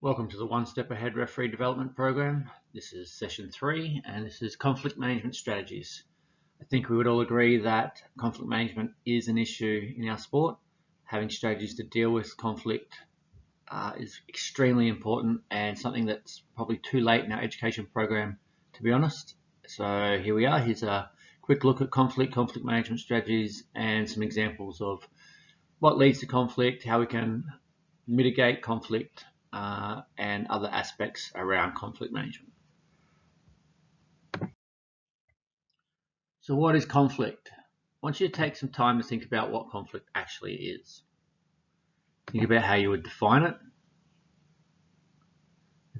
Welcome to the One Step Ahead Referee Development Program. This is session 3 and this is conflict management strategies. I think we would all agree that conflict management is an issue in our sport. Having strategies to deal with conflict is extremely important and something that's probably too late in our education program, to be honest. So here we are. Here's a quick look at conflict management strategies and some examples of what leads to conflict, how we can mitigate conflict, and other aspects around conflict management. So what is conflict? I want you to take some time to think about what conflict actually is. Think about how you would define it.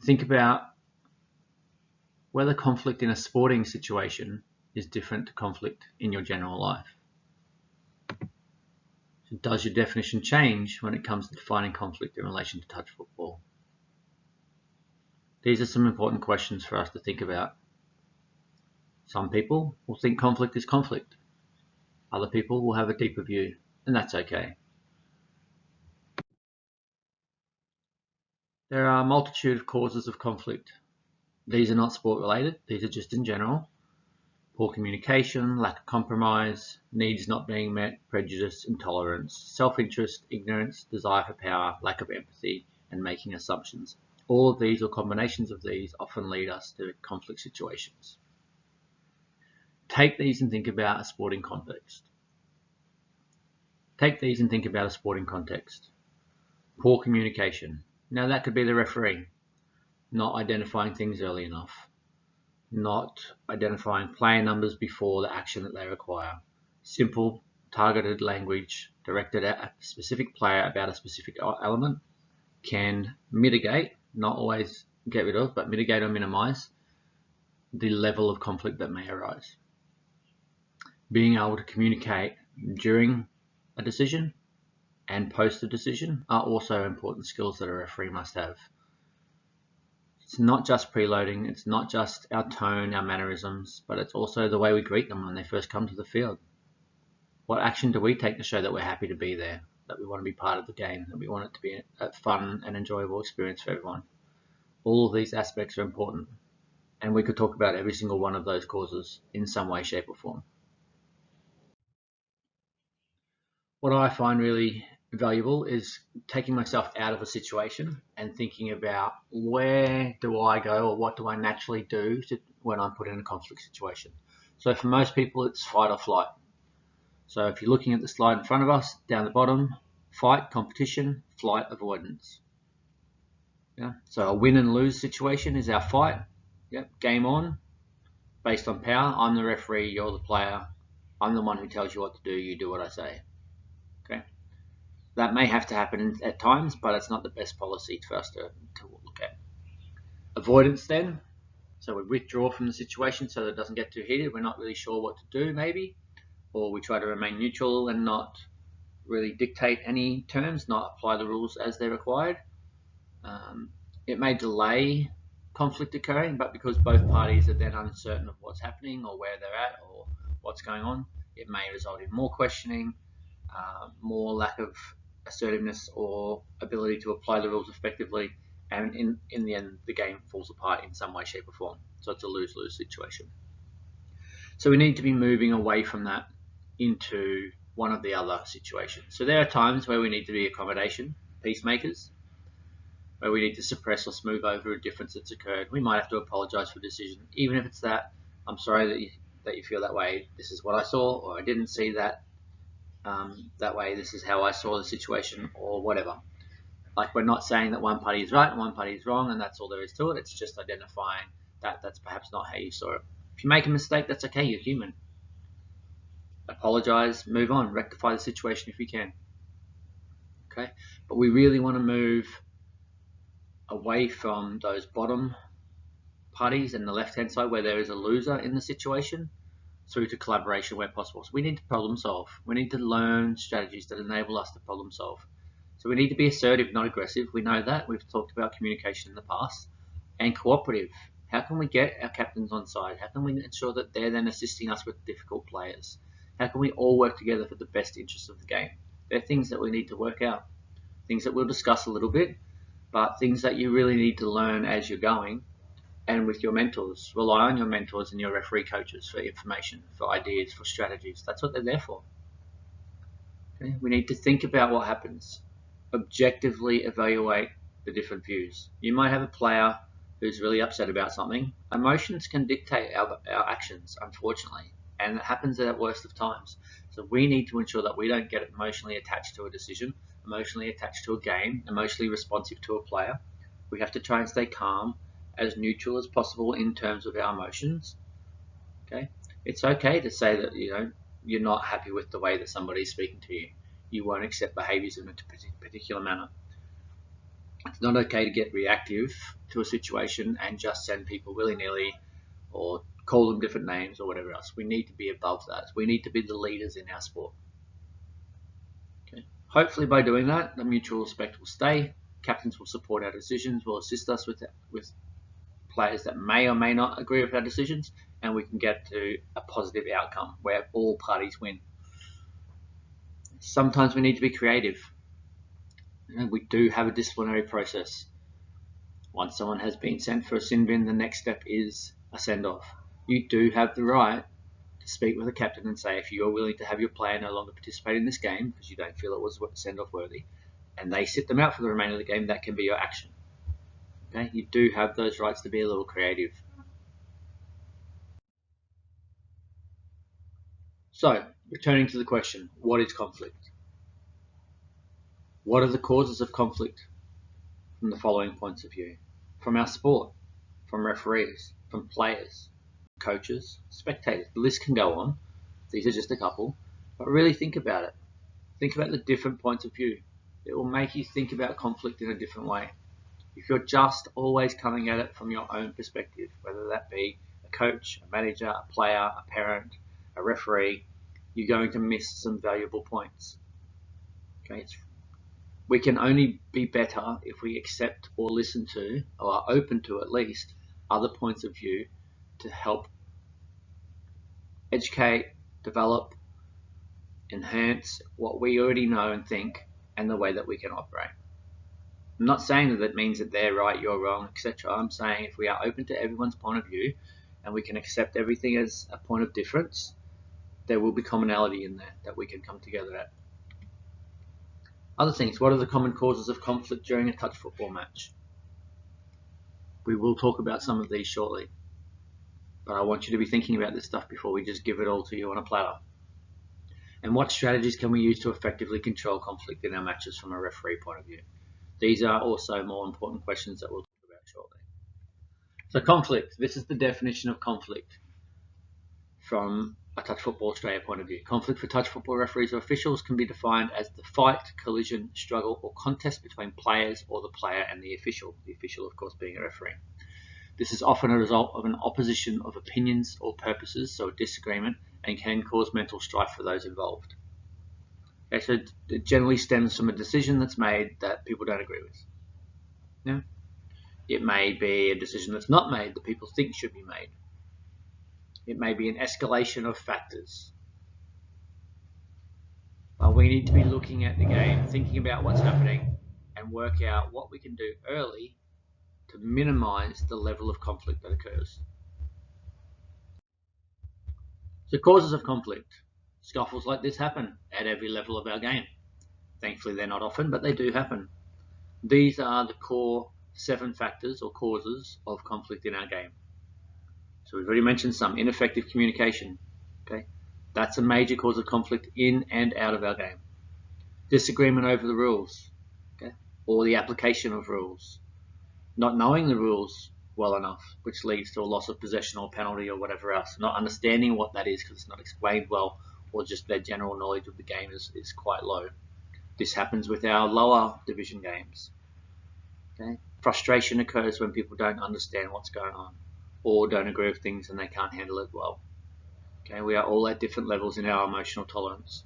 Think about whether conflict in a sporting situation is different to conflict in your general life. So does your definition change when it comes to defining conflict in relation to touch football? These are some important questions for us to think about. Some people will think conflict is conflict. Other people will have a deeper view, and that's okay. There are a multitude of causes of conflict. These are not sport related, these are just in general. Poor communication, lack of compromise, needs not being met, prejudice, intolerance, self-interest, ignorance, desire for power, lack of empathy, and making assumptions. All of these or combinations of these often lead us to conflict situations. Take these and think about a sporting context. Poor communication. Now that could be the referee, not identifying things early enough, not identifying player numbers before the action that they require. Simple, targeted language directed at a specific player about a specific element can mitigate, not always get rid of, but mitigate or minimize the level of conflict that may arise. Being able to communicate during a decision and post a decision are also important skills that a referee must have. It's not just preloading, it's not just our tone, our mannerisms, but it's also the way we greet them when they first come to the field. What action do we take to show that we're happy to be there, that we want to be part of the game, that we want it to be a fun and enjoyable experience for everyone? All of these aspects are important, and we could talk about every single one of those causes in some way, shape or form. What I find really valuable is taking myself out of a situation and thinking about where do I go or what do I naturally do when I'm put in a conflict situation. So for most people, it's fight or flight. So if you're looking at the slide in front of us, down the bottom, fight, competition, flight, avoidance. Yeah. So a win and lose situation is our fight. Yep. Game on, based on power. I'm the referee, you're the player. I'm the one who tells you what to do, you do what I say. Okay. That may have to happen at times, but it's not the best policy for us to look at. Avoidance then. So we withdraw from the situation so that it doesn't get too heated. We're not really sure what to do maybe, or we try to remain neutral and not really dictate any terms, not apply the rules as they're required. It may delay conflict occurring, but because both parties are then uncertain of what's happening or where they're at or what's going on, it may result in more questioning, more lack of assertiveness or ability to apply the rules effectively, and in the end the game falls apart in some way, shape or form. So it's a lose-lose situation. So we need to be moving away from that into one of the other situations. So there are times where we need to be accommodation, peacemakers, where we need to suppress or smooth over a difference that's occurred. We might have to apologize for a decision, even if it's that, I'm sorry that you feel that way, this is what I saw, or I didn't see that that way, this is how I saw the situation, or whatever. Like, we're not saying that one party is right and one party is wrong and that's all there is to it. It's just identifying that that's perhaps not how you saw it. If you make a mistake, that's okay, you're human. Apologize, move on, rectify the situation if you can. Okay, but we really want to move away from those bottom parties and the left-hand side where there is a loser in the situation, through to collaboration where possible. So we need to problem solve. We need to learn strategies that enable us to problem solve. So we need to be assertive, not aggressive. We know that. We've talked about communication in the past. And cooperative. How can we get our captains on side? How can we ensure that they're then assisting us with difficult players? How can we all work together for the best interests of the game? They're things that we need to work out. Things that we'll discuss a little bit, but things that you really need to learn as you're going, and with your mentors. Rely on your mentors and your referee coaches for information, for ideas, for strategies. That's what they're there for. Okay? We need to think about what happens, objectively evaluate the different views. You might have a player who's really upset about something. Emotions can dictate our actions, unfortunately, and it happens at the worst of times. So we need to ensure that we don't get emotionally attached to a decision, emotionally attached to a game, emotionally responsive to a player. We have to try and stay calm, as neutral as possible in terms of our emotions. Okay, it's okay to say that you're not happy with the way that somebody's speaking to you. You won't accept behaviours in a particular manner. It's not okay to get reactive to a situation and just send people willy-nilly or call them different names or whatever else. We need to be above that. We need to be the leaders in our sport. Okay. Hopefully by doing that, the mutual respect will stay. Captains will support our decisions, will assist us with players that may or may not agree with our decisions, and we can get to a positive outcome where all parties win. Sometimes we need to be creative. We do have a disciplinary process. Once someone has been sent for a sin bin, the next step is a send-off. You do have the right to speak with the captain and say, if you're willing to have your player no longer participate in this game because you don't feel it was send-off worthy, and they sit them out for the remainder of the game, that can be your action. Okay? You do have those rights to be a little creative. So, returning to the question, what is conflict? What are the causes of conflict from the following points of view? From our sport, from referees, from players, coaches, spectators. The list can go on. These are just a couple. But really think about it. Think about the different points of view. It will make you think about conflict in a different way. If you're just always coming at it from your own perspective, whether that be a coach, a manager, a player, a parent, a referee, you're going to miss some valuable points. Okay, we can only be better if we accept or listen to, or are open to at least, other points of view to help educate, develop, enhance what we already know and think, and the way that we can operate. I'm not saying that that means that they're right, you're wrong, etc. I'm saying if we are open to everyone's point of view and we can accept everything as a point of difference, there will be commonality in there that we can come together at. Other things, what are the common causes of conflict during a touch football match? We will talk about some of these shortly, but I want you to be thinking about this stuff before we just give it all to you on a platter. And what strategies can we use to effectively control conflict in our matches from a referee point of view? These are also more important questions that we'll talk about shortly. So conflict, this is the definition of conflict from a touch football Australia point of view. Conflict for touch football referees or officials can be defined as the fight, collision, struggle or contest between players or the player and the official of course being a referee. This is often a result of an opposition of opinions or purposes, so a disagreement, and can cause mental strife for those involved. Okay, so it generally stems from a decision that's made that people don't agree with. Yeah? It may be a decision that's not made that people think should be made. It may be an escalation of factors. But we need to be looking at the game, thinking about what's happening, and work out what we can do early to minimize the level of conflict that occurs. So causes of conflict. Scuffles like this happen at every level of our game. Thankfully they're not often, but they do happen. These are the core 7 factors or causes of conflict in our game. So we've already mentioned some. Ineffective communication. Okay, that's a major cause of conflict in and out of our game. Disagreement over the rules, okay, or the application of rules. Not knowing the rules well enough, which leads to a loss of possession or penalty or whatever else. Not understanding what that is because it's not explained well, or just their general knowledge of the game is quite low. This happens with our lower division games. Okay? Frustration occurs when people don't understand what's going on or don't agree with things and they can't handle it well. Okay? We are all at different levels in our emotional tolerance.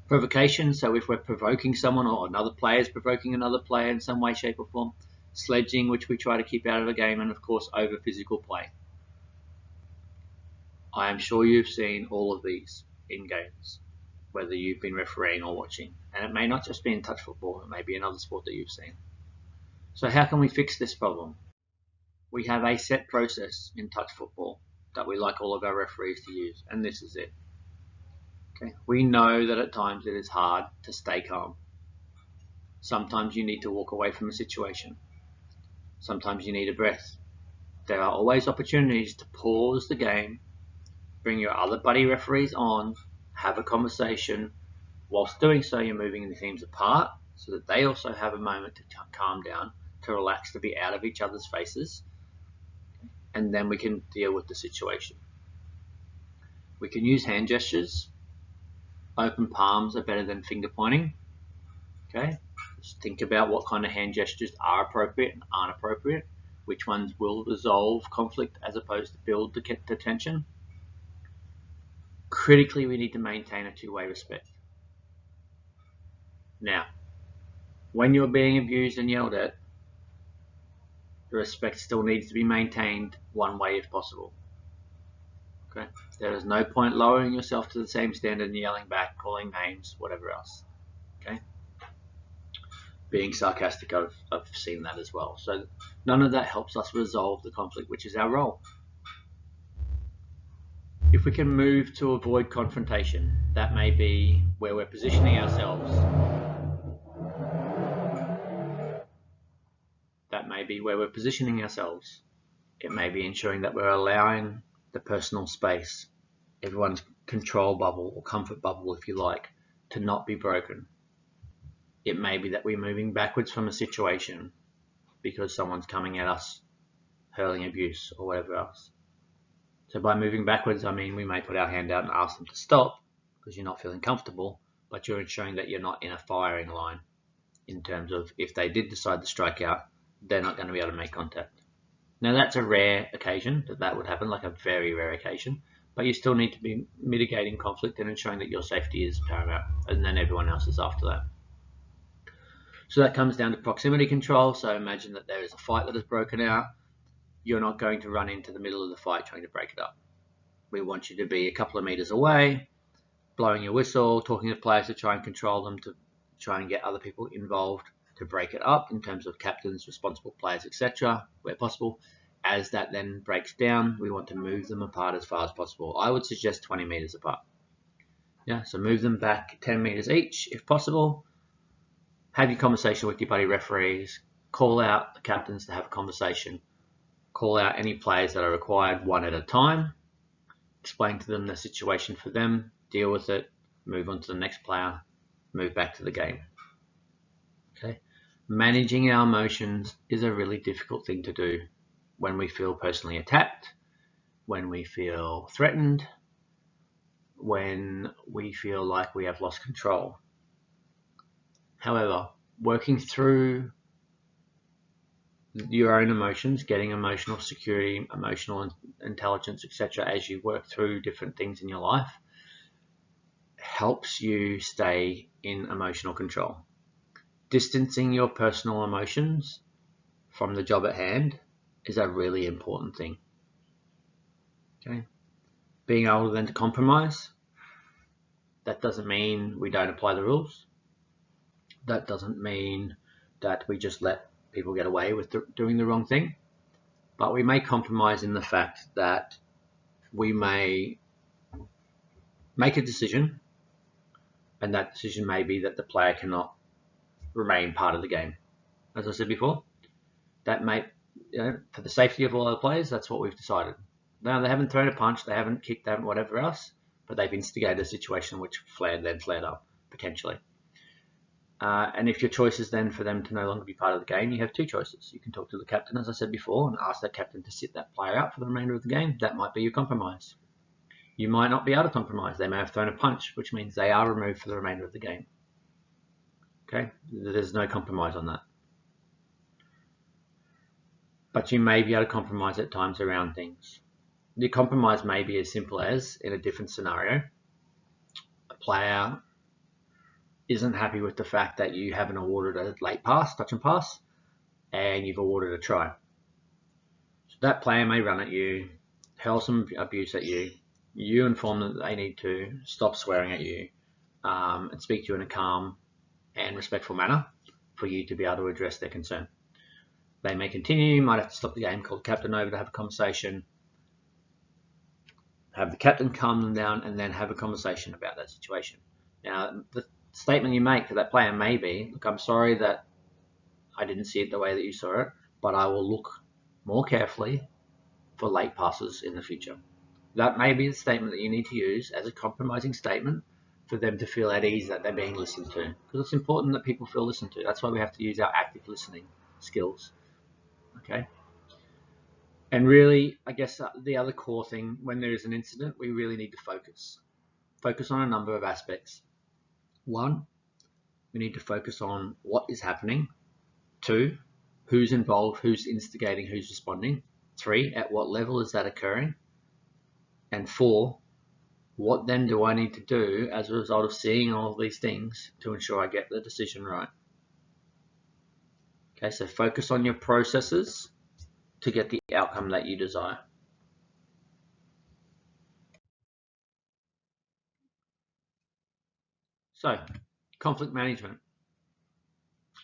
Provocation, so if we're provoking someone or another player is provoking another player in some way, shape or form. Sledging, which we try to keep out of the game, and of course over physical play. I am sure you've seen all of these in games, whether you've been refereeing or watching, and it may not just be in touch football, it may be another sport that you've seen. So how can we fix this problem? We have a set process in touch football that we like all of our referees to use, and this is it. Okay. We know that at times it is hard to stay calm. Sometimes you need to walk away from a situation. Sometimes you need a breath. There are always opportunities to pause the game, bring your other buddy referees on, have a conversation. Whilst doing so, you're moving the teams apart so that they also have a moment to calm down, to relax, to be out of each other's faces, and then we can deal with the situation. We can use hand gestures. Open palms are better than finger pointing. Okay, just think about what kind of hand gestures are appropriate and aren't appropriate, which ones will resolve conflict as opposed to build the tension. Critically, we need to maintain a two-way respect. Now, when you're being abused and yelled at, the respect still needs to be maintained one way if possible. Okay, there is no point lowering yourself to the same standard and yelling back, calling names, whatever else. Okay, being sarcastic, I've seen that as well. So none of that helps us resolve the conflict, which is our role. If we can move to avoid confrontation, that may be where we're positioning ourselves. It may be ensuring that we're allowing the personal space, everyone's control bubble or comfort bubble, if you like, to not be broken. It may be that we're moving backwards from a situation because someone's coming at us, hurling abuse or whatever else. So by moving backwards, I mean we may put our hand out and ask them to stop because you're not feeling comfortable, but you're ensuring that you're not in a firing line in terms of if they did decide to strike out, they're not going to be able to make contact. Now that's a rare occasion that would happen, like a very rare occasion, but you still need to be mitigating conflict and ensuring that your safety is paramount, and then everyone else is after that. So that comes down to proximity control. So imagine that there is a fight that has broken out. You're not going to run into the middle of the fight trying to break it up. We want you to be a couple of meters away, blowing your whistle, talking to players to try and control them, to try and get other people involved to break it up in terms of captains, responsible players, etc., where possible. As that then breaks down, we want to move them apart as far as possible. I would suggest 20 meters apart. Yeah, so move them back 10 meters each if possible. Have your conversation with your buddy referees. Call out the captains to have a conversation. Call out any players that are required one at a time. Explain to them the situation for them. Deal with it. Move on to the next player. Move back to the game. Okay. Managing our emotions is a really difficult thing to do when we feel personally attacked, when we feel threatened, when we feel like we have lost control. However, working through your own emotions, getting emotional security, emotional intelligence, etc., as you work through different things in your life, helps you stay in emotional control. Distancing your personal emotions from the job at hand is a really important thing. Okay, being able then to compromise. That doesn't mean we don't apply the rules. That doesn't mean that we just let people get away with doing the wrong thing. But we may compromise in the fact that we may make a decision, and that decision may be that the player cannot remain part of the game. As I said before, that may, for the safety of all the players, that's what we've decided. Now, they haven't thrown a punch, they haven't kicked, they haven't whatever else, but they've instigated a situation which flared up, potentially. And if your choice is then for them to no longer be part of the game, you have two choices. You can talk to the captain, as I said before, and ask that captain to sit that player out for the remainder of the game. That might be your compromise. You might not be able to compromise. They may have thrown a punch, which means they are removed for the remainder of the game. Okay? There's no compromise on that. But you may be able to compromise at times around things. The compromise may be as simple as, in a different scenario, a player isn't happy with the fact that you haven't awarded a late pass, touch and pass, and you've awarded a try. So that player may run at you, hurl some abuse at you. You inform them that they need to stop swearing at you and speak to you in a calm and respectful manner for you to be able to address their concern. They may continue, you might have to stop the game, call the captain over to have a conversation, have the captain calm them down, and then have a conversation about that situation. Now, the statement you make to that player may be, look, I'm sorry that I didn't see it the way that you saw it, but I will look more carefully for late passes in the future. That may be the statement that you need to use as a compromising statement for them to feel at ease that they're being listened to. Because it's important that people feel listened to. That's why we have to use our active listening skills. Okay. And really, I guess the other core thing, when there is an incident, we really need to focus. Focus on a number of aspects. 1, we need to focus on what is happening. 2, who's involved, who's instigating, who's responding. 3, at what level is that occurring? And 4, what then do I need to do as a result of seeing all of these things to ensure I get the decision right? Okay, so focus on your processes to get the outcome that you desire. So, conflict management.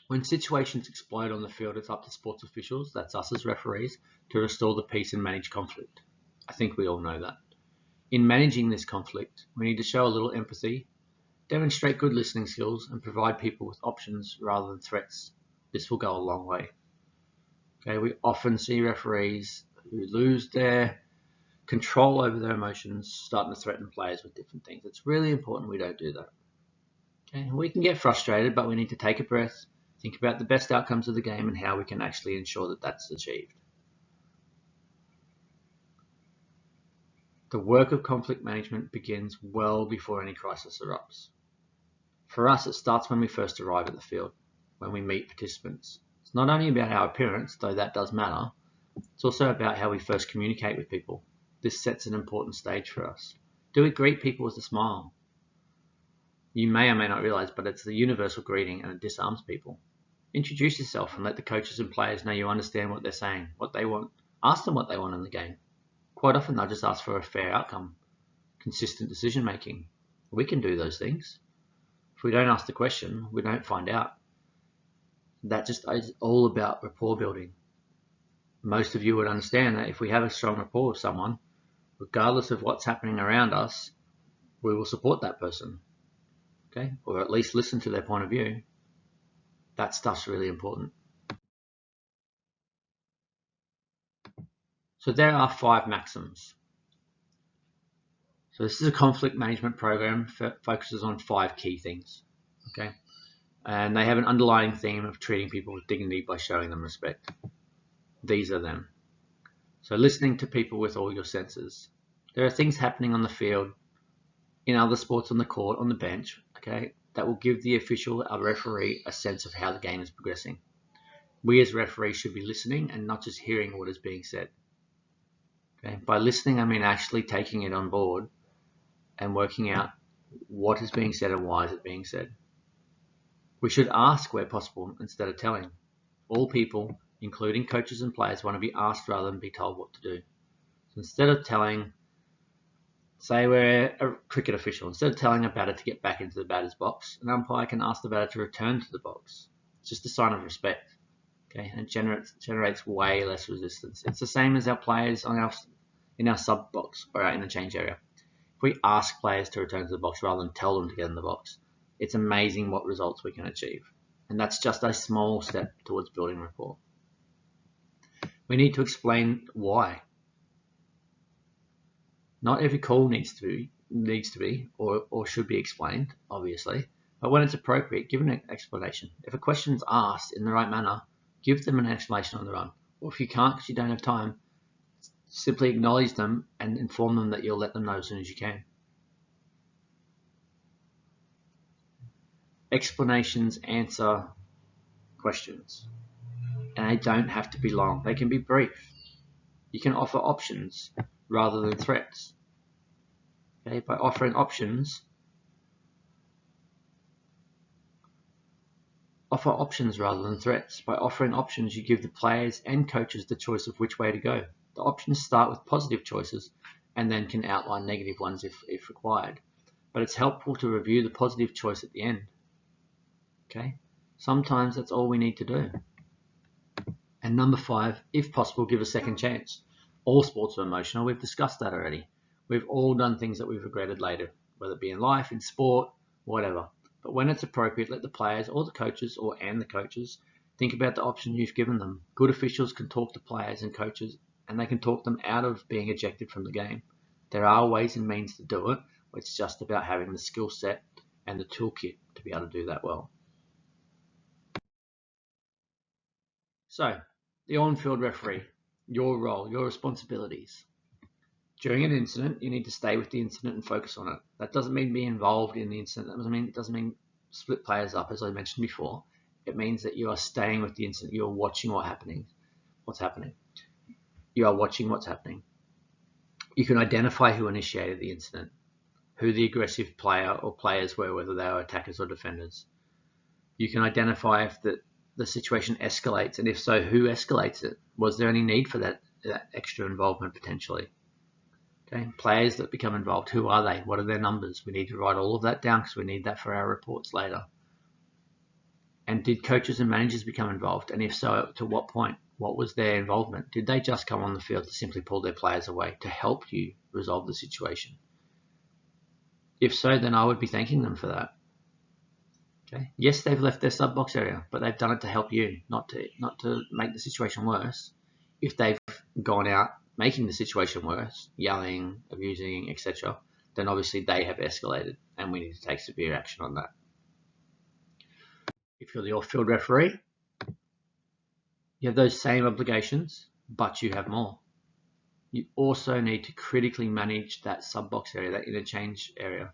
When situations explode on the field, it's up to sports officials, that's us as referees, to restore the peace and manage conflict. I think we all know that. In managing this conflict, we need to show a little empathy, demonstrate good listening skills, and provide people with options rather than threats. This will go a long way. Okay, we often see referees who lose their control over their emotions, starting to threaten players with different things. It's really important we don't do that. Okay, we can get frustrated, but we need to take a breath, think about the best outcomes of the game and how we can actually ensure that that's achieved. The work of conflict management begins well before any crisis erupts. For us, it starts when we first arrive at the field, when we meet participants. It's not only about our appearance, though that does matter, it's also about how we first communicate with people. This sets an important stage for us. Do we greet people with a smile? You may or may not realize, but it's the universal greeting and it disarms people. Introduce yourself and let the coaches and players know you understand what they're saying, what they want. Ask them what they want in the game. Quite often they'll just ask for a fair outcome, consistent decision making. We can do those things. If we don't ask the question, we don't find out. That just is all about rapport building. Most of you would understand that if we have a strong rapport with someone, regardless of what's happening around us, we will support that person. Okay? Or at least listen to their point of view. That stuff's really important. So there are 5 maxims. So this is a conflict management program that focuses on 5 key things. Okay? And they have an underlying theme of treating people with dignity by showing them respect. These are them. So listening to people with all your senses. There are things happening on the field, in other sports on the court, on the bench, okay, that will give the official, a referee, a sense of how the game is progressing. We as referees should be listening and not just hearing what is being said. Okay? By listening, I mean actually taking it on board and working out what is being said and why is it being said. We should ask where possible instead of telling. All people, including coaches and players, want to be asked rather than be told what to do. So instead of telling, say we're a cricket official, instead of telling a batter to get back into the batter's box, an umpire can ask the batter to return to the box. It's just a sign of respect. Okay, and it generates way less resistance. It's the same as our players in our sub box or our interchange area. If we ask players to return to the box rather than tell them to get in the box, it's amazing what results we can achieve. And that's just a small step towards building rapport. We need to explain why. Not every call needs to be or should be explained, obviously, but when it's appropriate, give an explanation. If a question is asked in the right manner, give them an explanation on the run. Or if you can't because you don't have time, simply acknowledge them and inform them that you'll let them know as soon as you can. Explanations answer questions, and they don't have to be long. They can be brief. You can offer options rather than threats. Okay, by offering options, offer options rather than threats. By offering options, you give the players and coaches the choice of which way to go. The options start with positive choices and then can outline negative ones if required. But it's helpful to review the positive choice at the end. Okay? Sometimes that's all we need to do. And number 5, if possible, give a second chance. All sports are emotional. We've discussed that already. We've all done things that we've regretted later, whether it be in life, in sport, whatever. But when it's appropriate, let the players or the coaches and the coaches think about the option you've given them. Good officials can talk to players and coaches, and they can talk them out of being ejected from the game. There are ways and means to do it. It's just about having the skill set and the toolkit to be able to do that well. So, the on-field referee, your role, your responsibilities. During an incident, you need to stay with the incident and focus on it. That doesn't mean be involved in the incident. It doesn't mean split players up, as I mentioned before. It means that you are staying with the incident. You are watching what's happening. You are watching what's happening. You can identify who initiated the incident, who the aggressive player or players were, whether they were attackers or defenders. You can identify if the situation escalates, and if so, who escalates it? Was there any need for that extra involvement potentially? Okay, players that become involved, who are they? What are their numbers? We need to write all of that down because we need that for our reports later. And did coaches and managers become involved? And if so, to what point? What was their involvement? Did they just come on the field to simply pull their players away to help you resolve the situation? If so, then I would be thanking them for that. Okay. Yes, they've left their sub box area, but they've done it to help you, not to make the situation worse. If they've gone out making the situation worse, yelling, abusing, etc., then obviously they have escalated, and we need to take severe action on that. If you're the off-field referee, you have those same obligations, but you have more. You also need to critically manage that sub box area, that interchange area.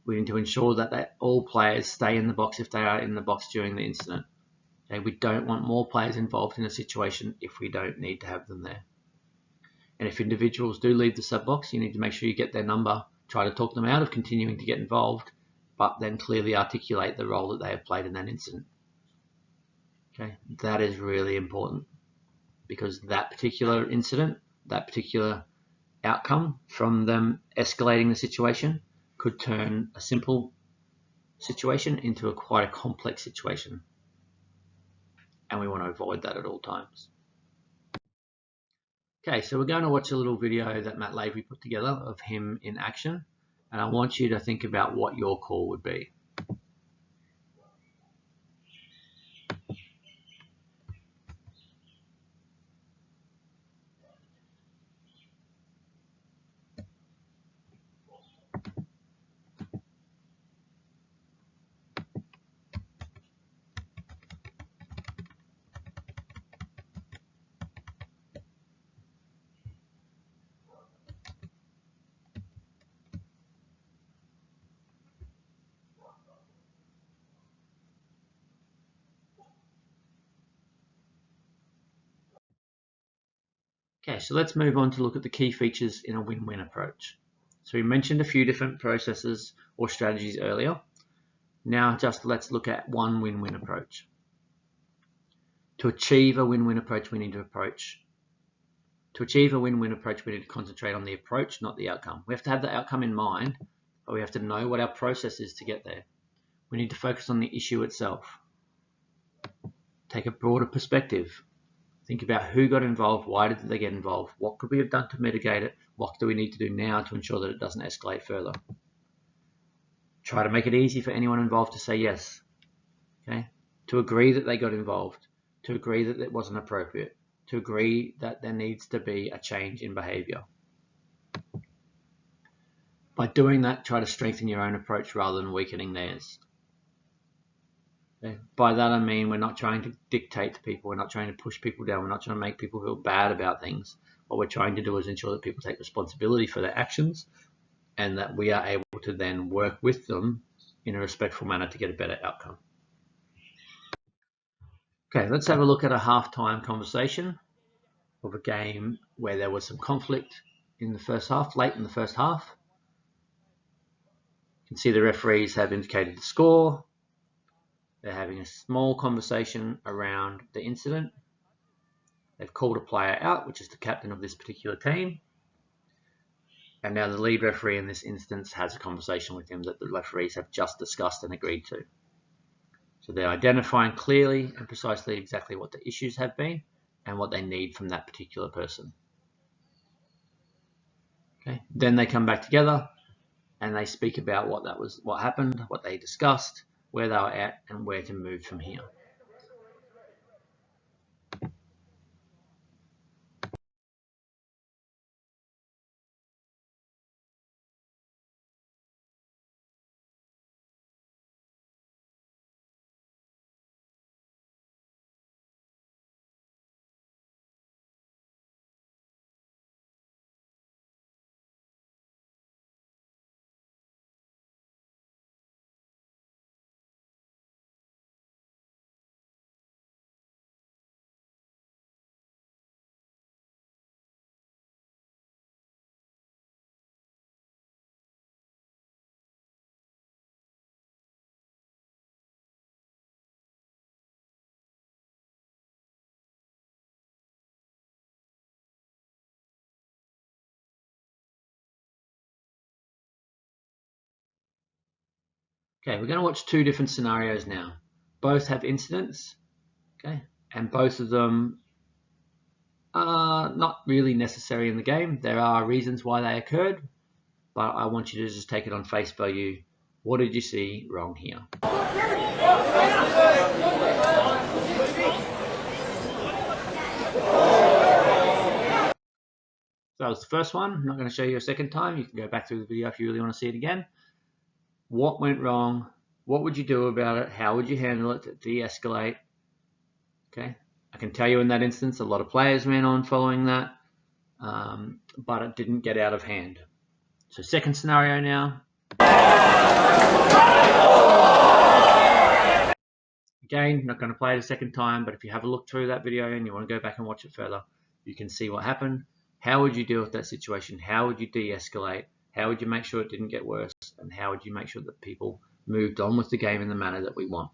We need to ensure that all players stay in the box if they are in the box during the incident. Okay, we don't want more players involved in a situation if we don't need to have them there. And if individuals do leave the sub box, you need to make sure you get their number, try to talk them out of continuing to get involved, but then clearly articulate the role that they have played in that incident. Okay, that is really important, because that particular incident, that particular outcome from them escalating the situation could turn a simple situation into quite a complex situation. And we want to avoid that at all times. Okay, so we're going to watch a little video that Matt Lavery put together of him in action. And I want you to think about what your call would be. Okay, so let's move on to look at the key features in a win-win approach. So we mentioned a few different processes or strategies earlier. Now just let's look at one win-win approach. To achieve a win-win approach, we need to concentrate on the approach, not the outcome. We have to have the outcome in mind, but we have to know what our process is to get there. We need to focus on the issue itself. Take a broader perspective. Think about who got involved, why did they get involved, what could we have done to mitigate it, what do we need to do now to ensure that it doesn't escalate further. Try to make it easy for anyone involved to say yes, okay? To agree that they got involved, to agree that it wasn't appropriate, to agree that there needs to be a change in behavior. By doing that, try to strengthen your own approach rather than weakening theirs. Okay? By that I mean we're not trying to dictate to people, we're not trying to push people down, we're not trying to make people feel bad about things. What we're trying to do is ensure that people take responsibility for their actions, and that we are able to then work with them in a respectful manner to get a better outcome. Okay, let's have a look at a halftime conversation of a game where there was some conflict in the first half, late in the first half. You can see the referees have indicated the score. They're having a small conversation around the incident. They've called a player out, which is the captain of this particular team. And now the lead referee in this instance has a conversation with him that the referees have just discussed and agreed to. So they're identifying clearly and precisely exactly what the issues have been, and what they need from that particular person. Okay. Then they come back together and they speak about what happened, what they discussed, where they were at, and where to move from here. Okay, we're going to watch two different scenarios now. Both have incidents, okay, and both of them are not really necessary in the game. There are reasons why they occurred, but I want you to just take it on face value. What did you see wrong here? So that was the first one. I'm not going to show you a second time. You can go back through the video if you really want to see it again. What went wrong? What would you do about it? How would you handle it to de-escalate? Okay, I can tell you in that instance, a lot of players ran on following that, but it didn't get out of hand. So second scenario now. Again, not going to play it a second time, but if you have a look through that video and you want to go back and watch it further, you can see what happened. How would you deal with that situation? How would you de-escalate? How would you make sure it didn't get worse? And how would you make sure that people moved on with the game in the manner that we want?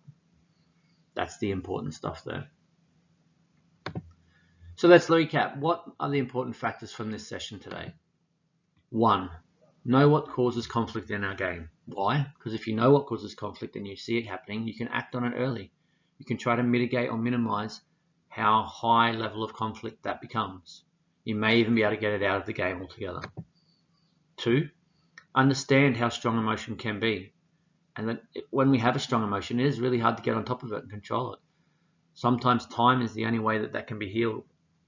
That's the important stuff there. So let's recap. What are the important factors from this session today? 1, know what causes conflict in our game. Why? Because if you know what causes conflict and you see it happening, you can act on it early. You can try to mitigate or minimize how high level of conflict that becomes. You may even be able to get it out of the game altogether. 2, understand how strong emotion can be. And that when we have a strong emotion, it is really hard to get on top of it and control it. Sometimes time is the only way that can be healed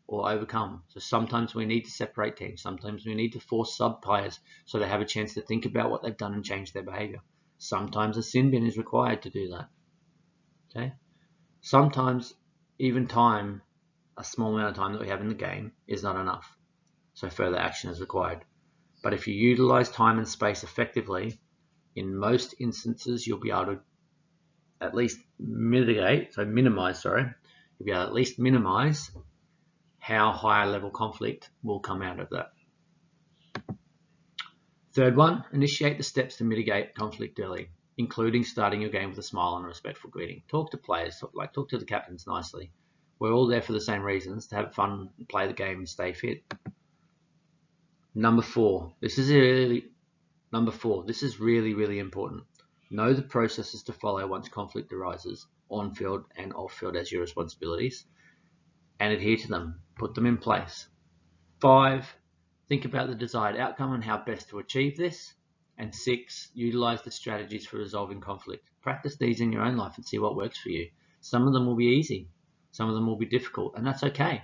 or overcome. So sometimes we need to separate teams. Sometimes we need to force sub players so they have a chance to think about what they've done and change their behavior. Sometimes a sin bin is required to do that. Okay. Sometimes even time, a small amount of time that we have in the game, is not enough. So further action is required. But if you utilize time and space effectively, in most instances, you'll be able to at least minimize how higher level conflict will come out of that. Third one, initiate the steps to mitigate conflict early, including starting your game with a smile and a respectful greeting. Talk to players, talk to the captains nicely. We're all there for the same reasons, to have fun, play the game, and stay fit. Number 4, this is really important. Know the processes to follow once conflict arises, on field and off field as your responsibilities, and adhere to them. Put them in place. 5, think about the desired outcome and how best to achieve this. And 6, utilize the strategies for resolving conflict. Practice these in your own life and see what works for you. Some of them will be easy. Some of them will be difficult, and that's okay.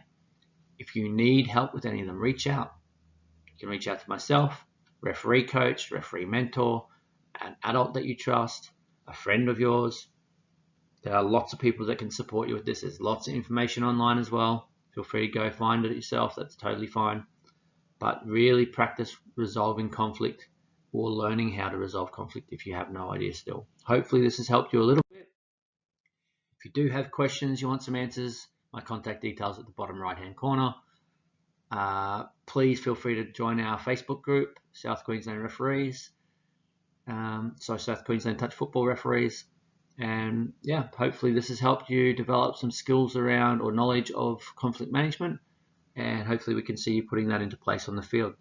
If you need help with any of them, reach out. You can reach out to myself, referee coach, referee mentor, an adult that you trust, a friend of yours. There are lots of people that can support you with this. There's lots of information online as well. Feel free to go find it yourself. That's totally fine. But really practice resolving conflict or learning how to resolve conflict if you have no idea still. Hopefully this has helped you a little bit. If you do have questions, you want some answers, my contact details at the bottom right hand corner. Please feel free to join our Facebook group, South Queensland Referees. South Queensland Touch Football Referees. And yeah, hopefully this has helped you develop some skills around or knowledge of conflict management. And hopefully we can see you putting that into place on the field.